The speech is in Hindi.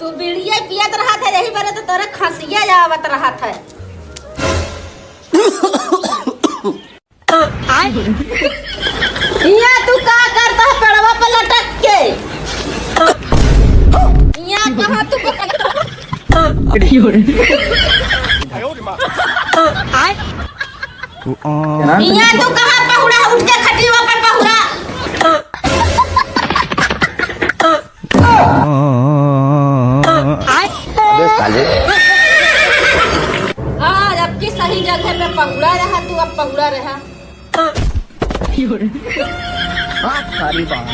तू बीड़िया पियत रहा था यही बारे तो तोरे खांसिया आवत रहा था। यहाँ तू का करता है पेड़वा पे लटक के? यहाँ कहाँ तू यहाँ तू कहाँ पहुड़ा उठ के खटिया पे पहुड़ा? आज अब की सही जगह पे पहुड़ा रहा तू, अब पहुड़ा रहा। बात सारी बात